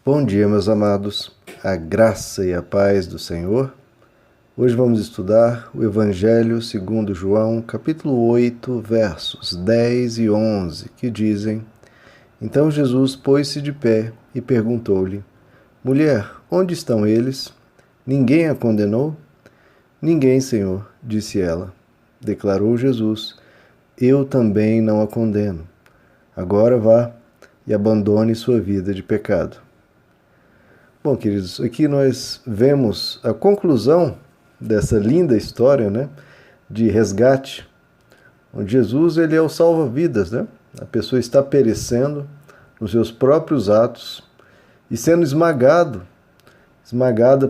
Bom dia, meus amados, a graça e a paz do Senhor. Hoje vamos estudar o Evangelho segundo João, capítulo 8, versos 10 e 11, que dizem: Então Jesus pôs-se de pé e perguntou-lhe: Mulher, onde estão eles? Ninguém a condenou? Ninguém, Senhor, disse ela. Declarou Jesus: Eu também não a condeno. Agora vá e abandone sua vida de pecado. Bom, queridos, aqui nós vemos a conclusão dessa linda história, né, de resgate, onde Jesus ele é o salva-vidas, né? A pessoa está perecendo nos seus próprios atos e sendo esmagada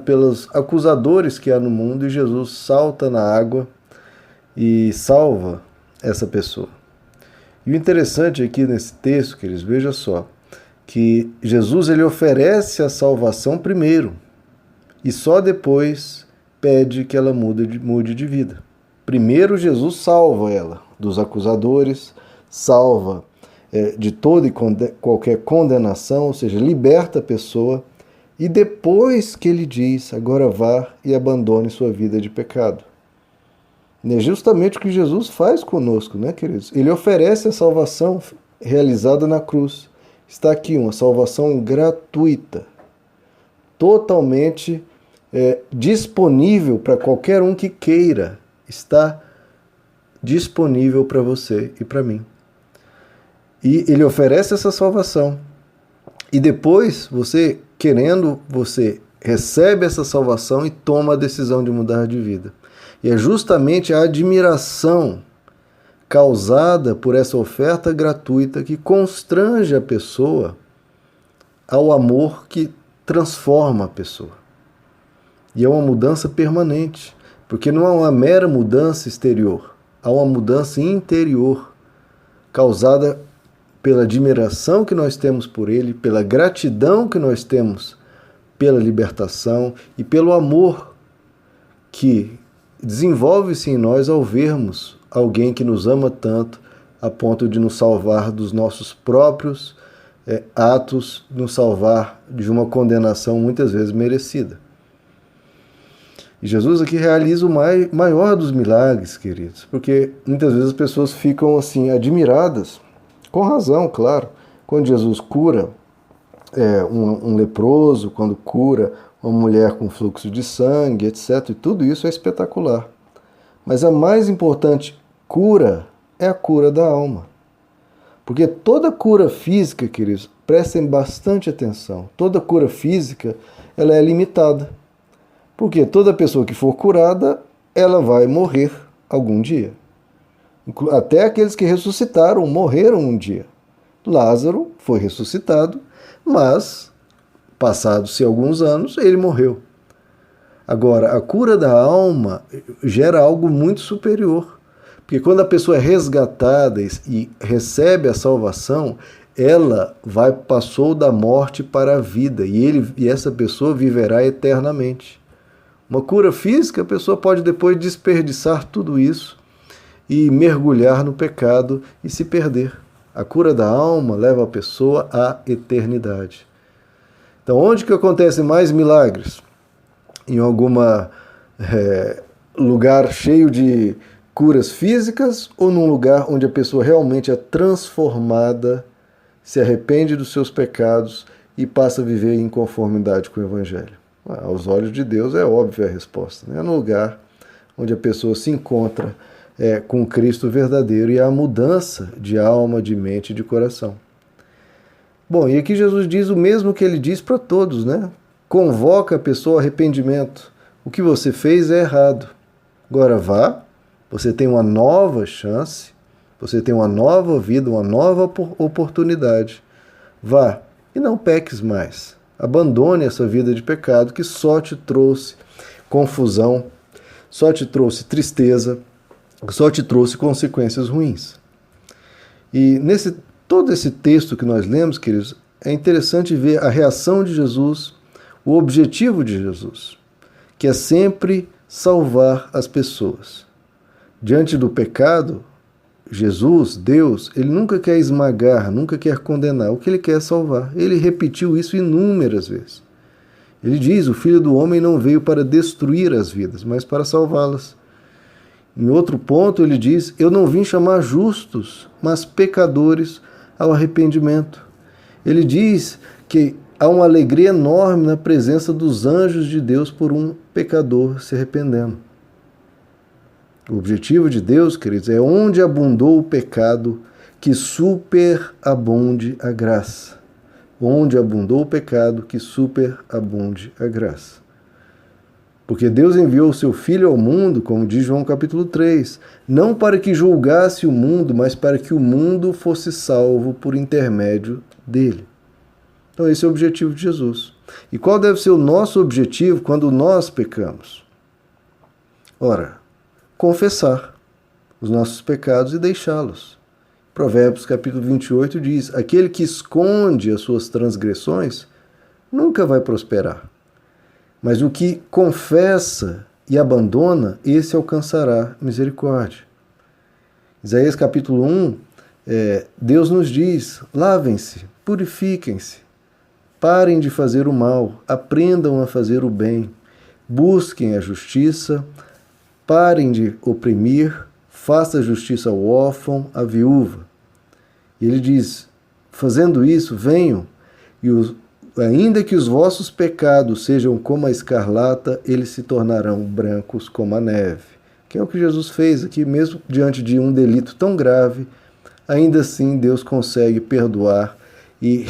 pelos acusadores que há no mundo, e Jesus salta na água e salva essa pessoa. E o interessante aqui nesse texto, queridos, veja só, que Jesus ele oferece a salvação primeiro e só depois pede que ela mude de vida. Primeiro Jesus salva ela dos acusadores, salva de toda e qualquer condenação, ou seja, liberta a pessoa, e depois que ele diz, agora vá e abandone sua vida de pecado. É justamente o que Jesus faz conosco, né, queridos? Ele oferece a salvação realizada na cruz. Está aqui uma salvação gratuita, totalmente disponível para qualquer um que queira. Está disponível para você e para mim. E ele oferece essa salvação. E depois, você querendo, você recebe essa salvação e toma a decisão de mudar de vida. E é justamente a admiração causada por essa oferta gratuita que constrange a pessoa ao amor que transforma a pessoa. E é uma mudança permanente, porque não é uma mera mudança exterior, há uma mudança interior, causada pela admiração que nós temos por ele, pela gratidão que nós temos pela libertação e pelo amor que desenvolve-se em nós ao vermos alguém que nos ama tanto a ponto de nos salvar dos nossos próprios atos, nos salvar de uma condenação muitas vezes merecida. E Jesus aqui realiza o maior dos milagres, queridos, porque muitas vezes as pessoas ficam assim admiradas, com razão, claro, quando Jesus cura um leproso, quando cura uma mulher com fluxo de sangue, etc. E tudo isso é espetacular. Mas a mais importante cura é a cura da alma. Porque toda cura física, queridos, prestem bastante atenção, toda cura física ela é limitada. Porque toda pessoa que for curada, ela vai morrer algum dia. Até aqueles que ressuscitaram morreram um dia. Lázaro foi ressuscitado, mas, passados-se alguns anos, ele morreu. Agora, a cura da alma gera algo muito superior. Porque quando a pessoa é resgatada e recebe a salvação, ela passou da morte para a vida e essa pessoa viverá eternamente. Uma cura física, a pessoa pode depois desperdiçar tudo isso e mergulhar no pecado e se perder. A cura da alma leva a pessoa à eternidade. Então, onde que acontecem mais milagres? Em algum lugar cheio de curas físicas ou num lugar onde a pessoa realmente é transformada, se arrepende dos seus pecados e passa a viver em conformidade com o Evangelho? Aos olhos de Deus é óbvia a resposta, né? É no lugar onde a pessoa se encontra com Cristo verdadeiro e há mudança de alma, de mente e de coração. Bom, e aqui Jesus diz o mesmo que ele diz para todos, né? Convoca a pessoa ao arrependimento. O que você fez é errado. Agora vá, você tem uma nova chance, você tem uma nova vida, uma nova oportunidade. Vá e não peques mais. Abandone essa vida de pecado que só te trouxe confusão, só te trouxe tristeza, só te trouxe consequências ruins. E todo esse texto que nós lemos, queridos, é interessante ver a reação de Jesus, o objetivo de Jesus, que é sempre salvar as pessoas. Diante do pecado, Jesus, Deus, ele nunca quer esmagar, nunca quer condenar. O que ele quer é salvar. Ele repetiu isso inúmeras vezes. Ele diz, o Filho do Homem não veio para destruir as vidas, mas para salvá-las. Em outro ponto ele diz, eu não vim chamar justos, mas pecadores ao arrependimento. Ele diz que há uma alegria enorme na presença dos anjos de Deus por um pecador se arrependendo. O objetivo de Deus, queridos, é onde abundou o pecado, que superabunde a graça. Onde abundou o pecado, que superabunde a graça. Porque Deus enviou o seu Filho ao mundo, como diz João capítulo 3, não para que julgasse o mundo, mas para que o mundo fosse salvo por intermédio dele. Então esse é o objetivo de Jesus. E qual deve ser o nosso objetivo quando nós pecamos? Ora, confessar os nossos pecados e deixá-los. Provérbios capítulo 28 diz, aquele que esconde as suas transgressões nunca vai prosperar. Mas o que confessa e abandona, esse alcançará misericórdia. Isaías capítulo 1, Deus nos diz, lavem-se, purifiquem-se, parem de fazer o mal, aprendam a fazer o bem, busquem a justiça, parem de oprimir, faça justiça ao órfão, à viúva. E ele diz, fazendo isso, venham, e ainda que os vossos pecados sejam como a escarlata, eles se tornarão brancos como a neve. Que é o que Jesus fez aqui, mesmo diante de um delito tão grave, ainda assim Deus consegue perdoar e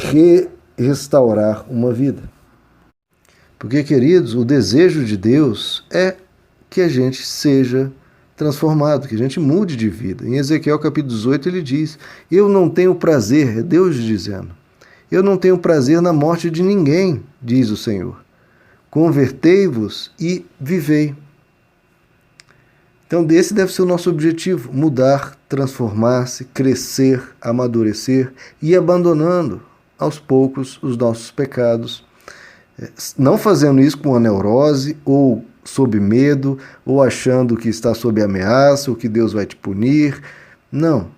restaurar uma vida. Porque, queridos, o desejo de Deus é que a gente seja transformado, que a gente mude de vida. Em Ezequiel capítulo 18 ele diz, eu não tenho prazer, é Deus dizendo, eu não tenho prazer na morte de ninguém, diz o Senhor. Convertei-vos e vivei. Então, esse deve ser o nosso objetivo, mudar, transformar-se, crescer, amadurecer e abandonando aos poucos os nossos pecados. Não fazendo isso com a neurose ou sob medo, ou achando que está sob ameaça, ou que Deus vai te punir. Não.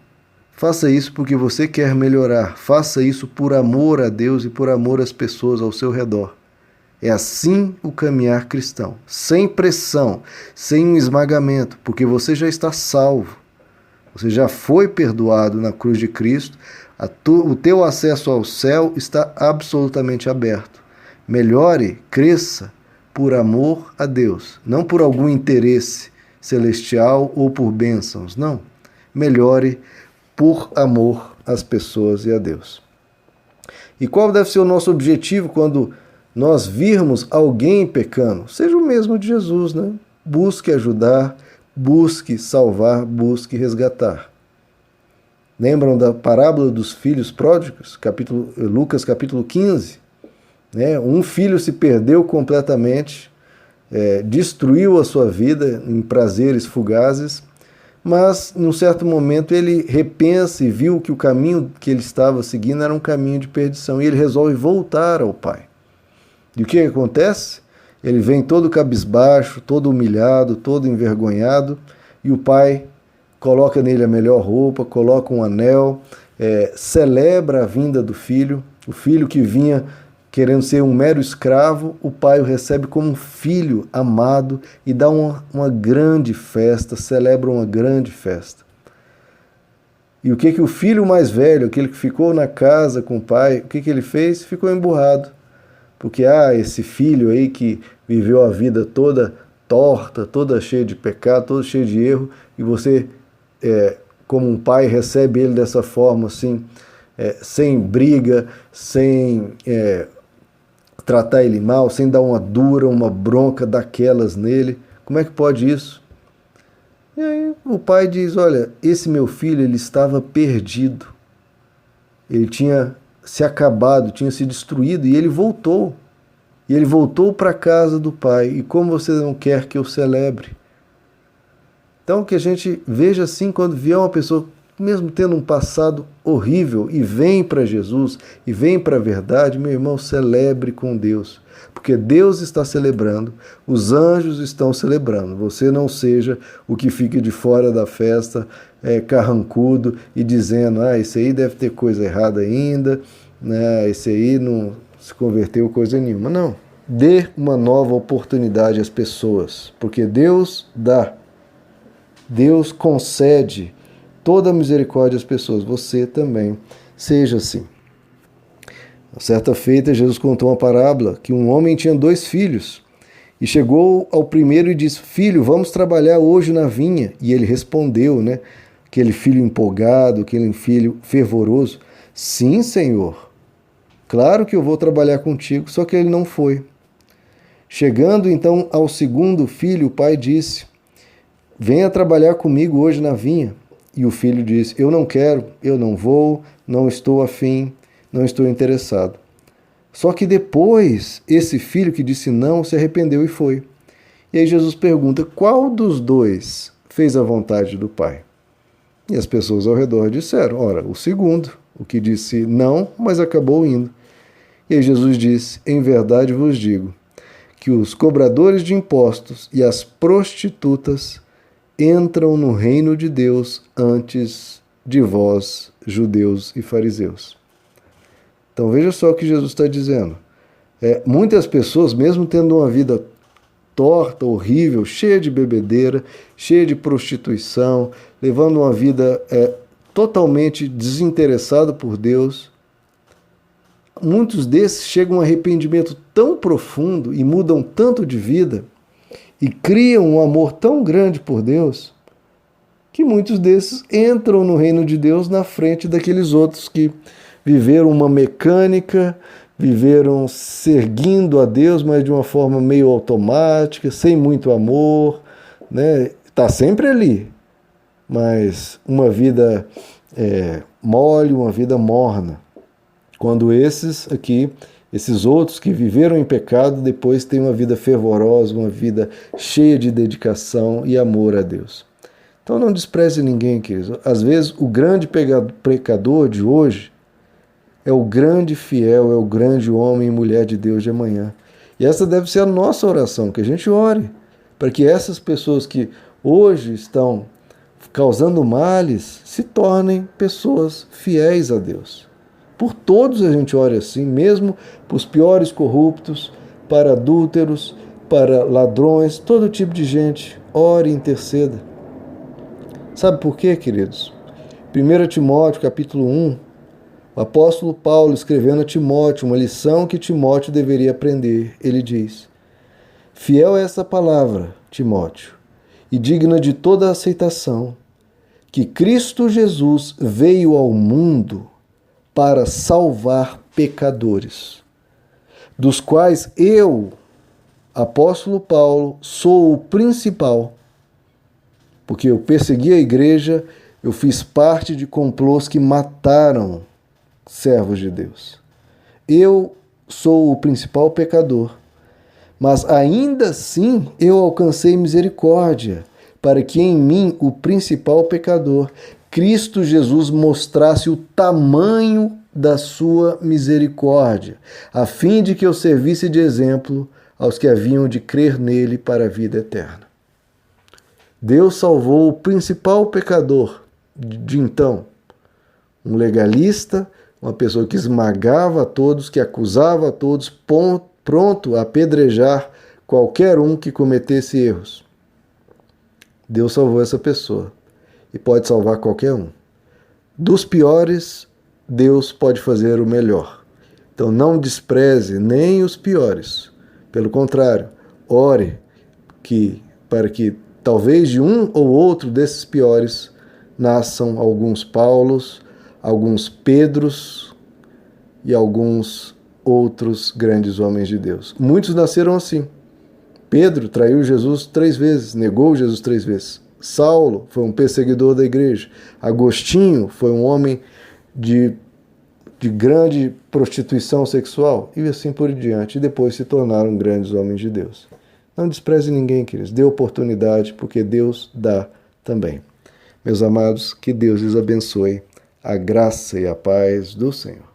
Faça isso porque você quer melhorar. Faça isso por amor a Deus e por amor às pessoas ao seu redor. É assim o caminhar cristão. Sem pressão, sem um esmagamento, porque você já está salvo. Você já foi perdoado na cruz de Cristo. O teu acesso ao céu está absolutamente aberto. Melhore, cresça por amor a Deus, não por algum interesse celestial ou por bênçãos, não. Melhore por amor às pessoas e a Deus. E qual deve ser o nosso objetivo quando nós virmos alguém pecando? Seja o mesmo de Jesus, né? Busque ajudar, busque salvar, busque resgatar. Lembram da parábola dos filhos pródigos? Lucas capítulo 15? Um filho se perdeu completamente, destruiu a sua vida em prazeres fugazes, mas, num certo momento, ele repensa e viu que o caminho que ele estava seguindo era um caminho de perdição, e ele resolve voltar ao pai. E o que acontece? Ele vem todo cabisbaixo, todo humilhado, todo envergonhado, e o pai coloca nele a melhor roupa, coloca um anel, celebra a vinda do filho, o filho que vinha querendo ser um mero escravo, o pai o recebe como um filho amado e dá uma grande festa, celebra uma grande festa. E o que o filho mais velho, aquele que ficou na casa com o pai, o que ele fez? Ficou emburrado. Porque esse filho aí que viveu a vida toda torta, toda cheia de pecado, toda cheia de erro, e você, como um pai, recebe ele dessa forma, assim, sem briga, sem tratar ele mal, sem dar uma dura, uma bronca daquelas nele. Como é que pode isso? E aí o pai diz, olha, esse meu filho, ele estava perdido. Ele tinha se acabado, tinha se destruído, e ele voltou. E ele voltou para a casa do pai. E como você não quer que eu celebre? Então que a gente veja assim, quando vier uma pessoa, mesmo tendo um passado horrível, e vem para Jesus, e vem para a verdade, meu irmão, celebre com Deus. Porque Deus está celebrando, os anjos estão celebrando. Você não seja o que fica de fora da festa, carrancudo e dizendo, esse aí deve ter coisa errada ainda, né? Esse aí não se converteu coisa nenhuma. Não. Dê uma nova oportunidade às pessoas, porque Deus dá, Deus concede toda a misericórdia às pessoas. Você também seja assim. Certa feita, Jesus contou uma parábola que um homem tinha 2 filhos e chegou ao primeiro e disse, filho, vamos trabalhar hoje na vinha. E ele respondeu, né? Aquele filho empolgado, aquele filho fervoroso, sim, Senhor, claro que eu vou trabalhar contigo, só que ele não foi. Chegando então ao segundo filho, o pai disse, venha trabalhar comigo hoje na vinha. E o filho disse, eu não quero, eu não vou, não estou afim, não estou interessado. Só que depois, esse filho que disse não se arrependeu e foi. E aí Jesus pergunta, qual dos 2 fez a vontade do pai? E as pessoas ao redor disseram, ora, o segundo, o que disse não, mas acabou indo. E aí Jesus disse, em verdade vos digo, que os cobradores de impostos e as prostitutas entram no reino de Deus antes de vós, judeus e fariseus. Então veja só o que Jesus está dizendo. Muitas pessoas, mesmo tendo uma vida torta, horrível, cheia de bebedeira, cheia de prostituição, levando uma vida totalmente desinteressada por Deus, muitos desses chegam a um arrependimento tão profundo e mudam tanto de vida e criam um amor tão grande por Deus que muitos desses entram no reino de Deus na frente daqueles outros que viveram uma mecânica, viveram seguindo a Deus, mas de uma forma meio automática, sem muito amor, né? Está sempre ali, mas uma vida mole, uma vida morna. Quando esses outros que viveram em pecado, depois têm uma vida fervorosa, uma vida cheia de dedicação e amor a Deus. Então não despreze ninguém, queridos. Às vezes o grande pecador de hoje é o grande fiel, é o grande homem e mulher de Deus de amanhã. E essa deve ser a nossa oração, que a gente ore, para que essas pessoas que hoje estão causando males se tornem pessoas fiéis a Deus. Por todos a gente ora assim, mesmo para os piores corruptos, para adúlteros, para ladrões, todo tipo de gente. Ore e interceda. Sabe por quê, queridos? 1 Timóteo, capítulo 1, o apóstolo Paulo escrevendo a Timóteo uma lição que Timóteo deveria aprender. Ele diz, fiel é essa palavra, Timóteo, e digna de toda aceitação, que Cristo Jesus veio ao mundo para salvar pecadores, dos quais eu, apóstolo Paulo, sou o principal, porque eu persegui a igreja, eu fiz parte de complôs que mataram servos de Deus. Eu sou o principal pecador, mas ainda assim eu alcancei misericórdia, para que em mim, o principal pecador, Cristo Jesus mostrasse o tamanho da sua misericórdia, a fim de que eu servisse de exemplo aos que haviam de crer nele para a vida eterna. Deus salvou o principal pecador de então, um legalista, uma pessoa que esmagava a todos, que acusava a todos, pronto a apedrejar qualquer um que cometesse erros. Deus salvou essa pessoa e pode salvar qualquer um. Dos piores, Deus pode fazer o melhor. Então não despreze nem os piores. Pelo contrário, ore para que talvez de um ou outro desses piores nasçam alguns Paulos, alguns Pedros e alguns outros grandes homens de Deus. Muitos nasceram assim. Pedro traiu Jesus 3 vezes, negou Jesus 3 vezes. Saulo foi um perseguidor da igreja. Agostinho foi um homem de grande prostituição sexual e assim por diante. E depois se tornaram grandes homens de Deus. Não despreze ninguém, queridos. Dê oportunidade, porque Deus dá também. Meus amados, que Deus lhes abençoe. A graça e a paz do Senhor.